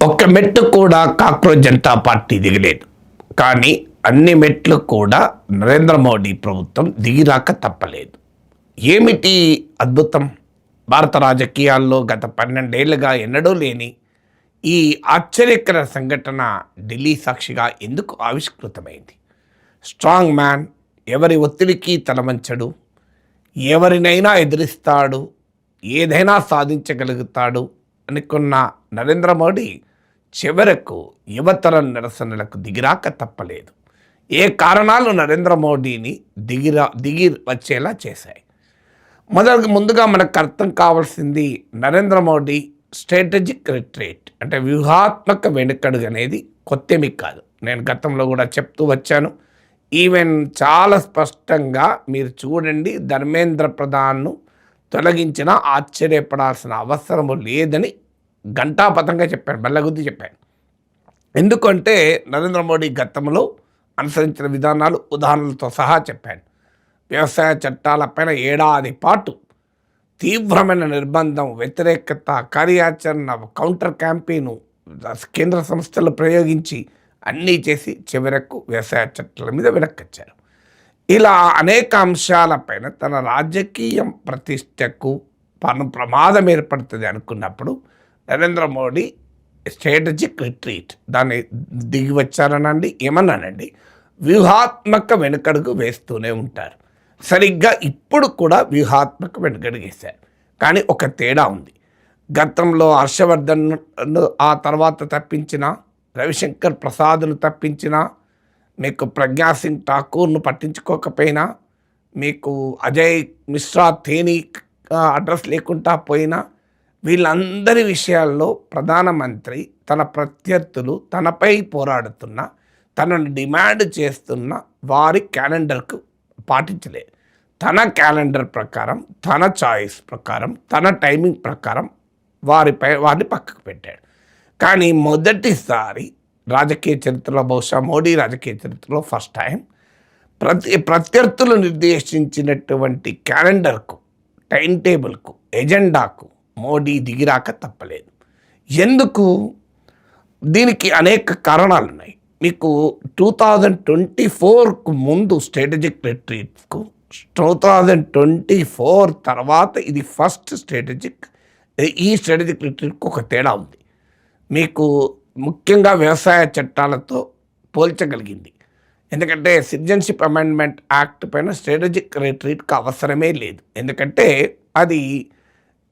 ఒక్క మెట్టు కూడా కాక్రోచ్ జనతా పార్టీ దిగలేదు. కానీ అన్ని మెట్లు కూడా నరేంద్ర మోడీ ప్రభుత్వం దిగిరాక తప్పలేదు. ఏమిటి అద్భుతం? భారత రాజకీయాల్లో గత 12 ఏళ్లుగా ఎన్నడూ లేని ఈ ఆశ్చర్యకర సంఘటన ఢిల్లీ సాక్షిగా ఎందుకు ఆవిష్కృతమైంది? స్ట్రాంగ్ మ్యాన్, ఎవరి ఒత్తిడికి తలవంచడు, ఎవరినైనా ఎదిరిస్తాడు, ఏదైనా సాధించగలుగుతాడు అనుకున్న నరేంద్ర మోడీ చివరకు యువతరం నిరసనలకు దిగిరాక తప్పలేదు. ఏ కారణాలు నరేంద్ర మోడీని దిగి వచ్చేలా చేశాయి? ముందుగా మనకు అర్థం కావాల్సింది, నరేంద్ర మోడీ స్ట్రాటజిక్ రిట్రీట్ అంటే వ్యూహాత్మక వెనుకడుగు అనేది కొత్తేమీ కాదు. నేను గతంలో కూడా చెప్తూ వచ్చాను. ఈవెన్ చాలా స్పష్టంగా మీరు చూడండి, ధర్మేంద్ర ప్రధాన్ను తొలగించినా ఆశ్చర్యపడాల్సిన అవసరము లేదని ఘంటాపథంగా చెప్పాను, బల్లగుద్ది చెప్పాను. ఎందుకంటే నరేంద్ర మోడీ గతంలో అనుసరించిన విధానాలు ఉదాహరణలతో సహా చెప్పాను. వ్యవసాయ చట్టాలపైన ఏడాది పాటు తీవ్రమైన నిర్బంధం, వ్యతిరేకత, కార్యాచరణ, కౌంటర్ క్యాంపెయిన్ కేంద్ర సంస్థలు ప్రయోగించి అన్నీ చేసి చివరకు వ్యవసాయ చట్టాల మీద వెనక్కొచ్చారు. ఇలా అనేక అంశాలపైన తన రాజకీయ ప్రతిష్టకు ప్రమాదం ఏర్పడుతుంది అనుకున్నప్పుడు నరేంద్ర మోడీ స్ట్రాటజిక్ రిట్రీట్ దాన్ని దిగి వచ్చారనండి, ఏమన్నానండి, వ్యూహాత్మక వెనుకడుగు వేస్తూనే ఉంటారు. సరిగ్గా ఇప్పుడు కూడా వ్యూహాత్మక వెనుకడుగు వేశారు. కానీ ఒక తేడా ఉంది. గతంలో హర్షవర్ధన్ ఆ తర్వాత తప్పించిన, రవిశంకర్ ప్రసాద్ను తప్పించిన, మీకు ప్రజ్ఞాసింగ్ ఠాకూర్ను పట్టించుకోకపోయినా, మీకు అజయ్ మిశ్రా తేని అడ్రస్ లేకుండా పోయినా, వీళ్ళందరి విషయాల్లో ప్రధానమంత్రి తన ప్రత్యర్థులు తనపై పోరాడుతున్న, తనను డిమాండ్ చేస్తున్న వారి క్యాలెండర్కు పాటించలేదు. తన క్యాలెండర్ ప్రకారం, తన చాయిస్ ప్రకారం, తన టైమింగ్ ప్రకారం వారిని పక్కకు పెట్టాడు. కానీ మొదటిసారి రాజకీయ చరిత్రలో, బహుశా మోడీ రాజకీయ చరిత్రలో ఫస్ట్ టైం ప్రత్యర్థులు నిర్దేశించినటువంటి క్యాలెండర్కు, టైం టేబుల్కు, ఎజెండాకు మోడీ దిగిరాక తప్పలేదు. ఎందుకు? దీనికి అనేక కారణాలు ఉన్నాయి. మీకు 2024కు ముందు స్ట్రాటజిక్ రిట్రీట్కు, 2024 తర్వాత ఇది ఫస్ట్ స్ట్రాటజిక్. ఈ స్ట్రాటజిక్ రిట్రీట్కు ఒక తేడా ఉంది. మీకు ముఖ్యంగా వ్యవసాయ చట్టాలతో పోల్చగలిగింది. ఎందుకంటే సిటిజన్షిప్ అమెండ్మెంట్ యాక్ట్ పైన స్ట్రాటజిక్ రిట్రీట్కి అవసరమే లేదు. ఎందుకంటే అది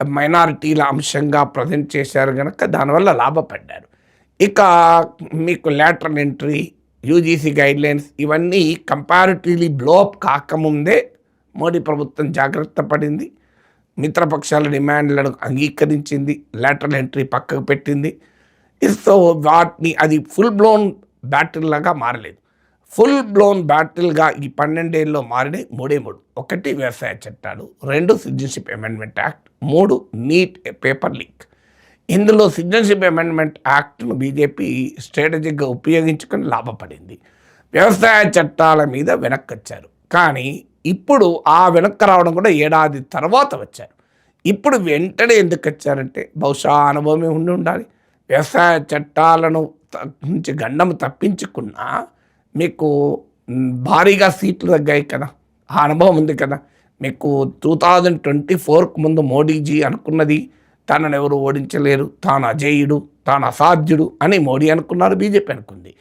మైనారిటీల అంశంగా ప్రజెంట్ చేశారు కనుక దానివల్ల లాభపడ్డారు. ఇక మీకు లాటరల్ ఎంట్రీ, యూజీసీ గైడ్లైన్స్ ఇవన్నీ కంపారిటివ్లీ బ్లోఅప్ కాకముందే మోడీ ప్రభుత్వం జాగ్రత్త పడింది. మిత్రపక్షాల డిమాండ్లను అంగీకరించింది, లాటరల్ ఎంట్రీ పక్కకు పెట్టింది. సో వాటిని అది ఫుల్ బ్లోన్ బ్యాటిల్ లాగా మారలేదు. ఫుల్ బ్లోన్ బ్యాటిల్గా ఈ 12 ఏళ్ళలో మారినాయి మూడు. ఒకటి వ్యవసాయ చట్టాలు, 2 citizenship amendment act, 3 neat paper leak. ఇందులో సిటిజన్షిప్ అమెండ్మెంట్ యాక్ట్ను బీజేపీ స్ట్రాటజిక్గా ఉపయోగించుకొని లాభపడింది. వ్యవసాయ చట్టాల మీద వెనక్కొచ్చారు. కానీ ఇప్పుడు ఆ వెనక్కి రావడం కూడా ఏడాది తర్వాత వచ్చారు. ఇప్పుడు వెంటనే ఎందుకు వచ్చారంటే బహుశా అనుభవమే ఉండి ఉండాలి. వ్యవసాయ చట్టాలను నుంచి గండం తప్పించుకున్నా మీకు భారీగా సీట్లు తగ్గాయి కదా, ఆ అనుభవం ఉంది కదా. మీకు 2024కు ముందు మోడీజీ అనుకున్నది తనను ఎవరు ఓడించలేరు, తాను అజేయుడు, తాను అసాధ్యుడు అని మోడీ అనుకున్నారు, బీజేపీ అనుకుంది.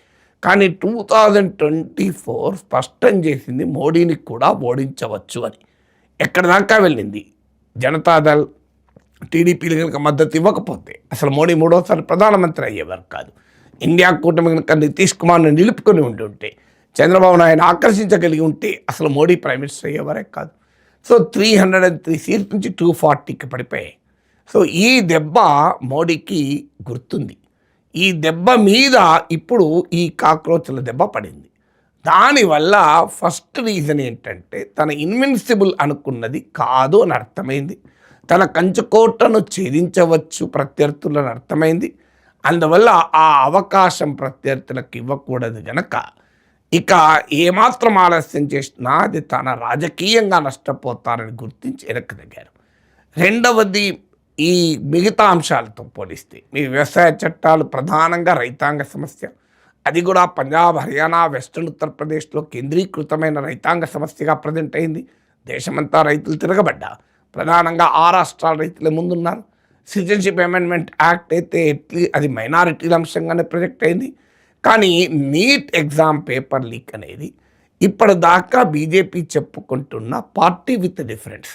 కానీ 2024 స్పష్టం చేసింది మోడీని కూడా ఓడించవచ్చు అని. ఎక్కడి దాకా వెళ్ళింది? జనతాదళ్, టీడీపీలు కనుక మద్దతు ఇవ్వకపోతే అసలు మోడీ 3వసారి ప్రధానమంత్రి అయ్యేవారు కాదు. ఇండియా కూటమి కనుక నితీష్ కుమార్ని నిలుపుకొని ఉంటుంటే, చంద్రబాబు నాయుడు ఆకర్షించగలిగి ఉంటే అసలు మోడీ ప్రైమ్ మినిస్టర్ అయ్యేవారే కాదు. సో 303 సీట్ల నుంచి 240కి పడిపోయాయి. సో ఈ దెబ్బ మోడీకి గుర్తుంది. ఈ దెబ్బ మీద ఇప్పుడు ఈ కాక్రోచ్ల దెబ్బ పడింది. దానివల్ల ఫస్ట్ రీజన్ ఏంటంటే తన ఇన్విన్సిబుల్ అనుకున్నది కాదు అని అర్థమైంది. తన కంచుకోటను ఛేదించవచ్చు ప్రత్యర్థులను అర్థమైంది. అందువల్ల ఆ అవకాశం ప్రత్యర్థులకు ఇవ్వకూడదు గనక ఇక ఏమాత్రం ఆలస్యం చేసినా అది తన రాజకీయంగా నష్టపోతారని గుర్తించి వెనక్కి తగ్గారు. రెండవది ఈ మిగతా అంశాలతో పోలిస్తే మీ వ్యవసాయ చట్టాలు ప్రధానంగా రైతాంగ సమస్య, అది కూడా పంజాబ్, హర్యానా, వెస్టర్న్ ఉత్తరప్రదేశ్లో కేంద్రీకృతమైన రైతాంగ సమస్యగా ప్రజెంట్ అయింది. దేశమంతా రైతులు తిరగబడ్డా ప్రధానంగా ఆ రాష్ట్రాల రైతులే ముందున్నారు. సిటిజన్షిప్ అమెండ్మెంట్ యాక్ట్ అయితే అది మైనారిటీల అంశంగానే ప్రొజెక్ట్ అయింది. కానీ నీట్ ఎగ్జామ్ పేపర్ లీక్ అనేది ఇప్పటిదాకా బీజేపీ చెప్పుకుంటున్న పార్టీ విత్ డిఫరెన్స్,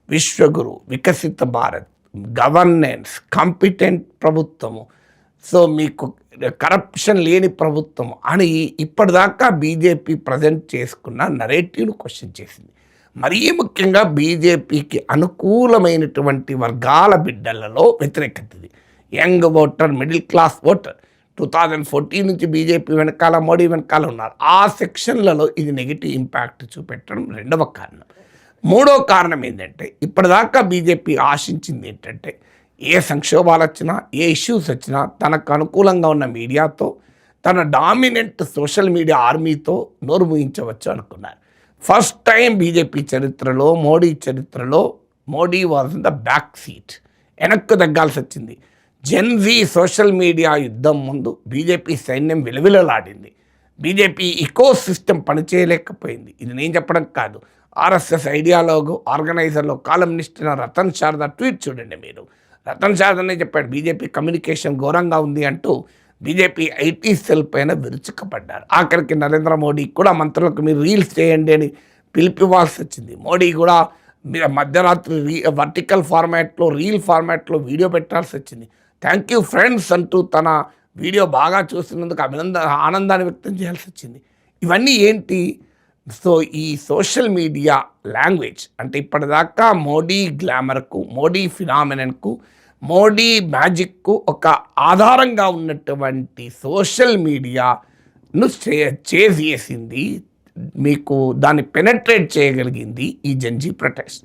విశ్వగురు, వికసిత భారత్, గవర్నెన్స్, కాంపిటెంట్ ప్రభుత్వము, సో మీకు కరప్షన్ లేని ప్రభుత్వం అని ఇప్పటిదాకా బీజేపీ ప్రజెంట్ చేసుకున్న నరేటివ్ను క్వశ్చన్ చేసింది. మరీ ముఖ్యంగా బీజేపీకి అనుకూలమైనటువంటి వర్గాల బిడ్డలలో వ్యతిరేకత ఇది. Young voter, middle class voter 2014 నుంచి బీజేపీ వెనకాల, మోడీ వెనకాల ఉన్నారు. ఆ సెక్షన్లలో ఇది నెగిటివ్ ఇంపాక్ట్ చూపెట్టడం రెండవ కారణం. మూడో కారణం ఏంటంటే ఇప్పటిదాకా బీజేపీ ఆశించింది ఏంటంటే ఏ సంక్షోభాలు వచ్చినా, ఏ ఇష్యూస్ వచ్చినా తనకు అనుకూలంగా ఉన్న మీడియాతో, తన డామినెంట్ సోషల్ మీడియా ఆర్మీతో నోరు మూయించవచ్చు అనుకున్నారు. ఫస్ట్ టైం బీజేపీ చరిత్రలో, మోడీ చరిత్రలో Modi was in the back seat, వెనక్కు తగ్గాల్సి వచ్చింది. జెన్జీ సోషల్ మీడియా యుద్ధం ముందు బీజేపీ సైన్యం విలువిలలాడింది. BJP eco system పనిచేయలేకపోయింది. ఇది నేను చెప్పడం కాదు, ఆర్ఎస్ఎస్ ఐడియాలోగు ఆర్గనైజర్లో కాలమ్నిస్ట్ రతన్ శారదా ట్వీట్ చూడండి మీరు. రతన్ శారదనే చెప్పాడు బీజేపీ కమ్యూనికేషన్ ఘోరంగా ఉంది అంటూ. బీజేపీ ఐటీ సెల్ పైన విరుచుకుపడ్డారు. ఆఖరికి నరేంద్ర మోడీ కూడా మంత్రులకు మీరు రీల్స్ చేయండి అని పిలిపివ్వాల్సి వచ్చింది. మోడీ కూడా మధ్యరాత్రి వర్టికల్ ఫార్మాట్లో, రీల్ ఫార్మాట్లో వీడియో పెట్టాల్సి వచ్చింది. థ్యాంక్ యూ ఫ్రెండ్స్ అంటూ తన వీడియో బాగా చూస్తున్నందుకు ఆనందాన్ని వ్యక్తం చేయాల్సి వచ్చింది. ఇవన్నీ ఏంటి? సో ఈ సోషల్ మీడియా లాంగ్వేజ్ అంటే ఇప్పటిదాకా మోడీ గ్లామర్కు, మోడీ ఫినామినన్కు, మోడీ మ్యాజిక్కు ఒక ఆధారంగా ఉన్నటువంటి సోషల్ మీడియాను చేసింది, మీకు దాన్ని పెనట్రేట్ చేయగలిగింది ఈ జెన్జీ ప్రొటెస్ట్.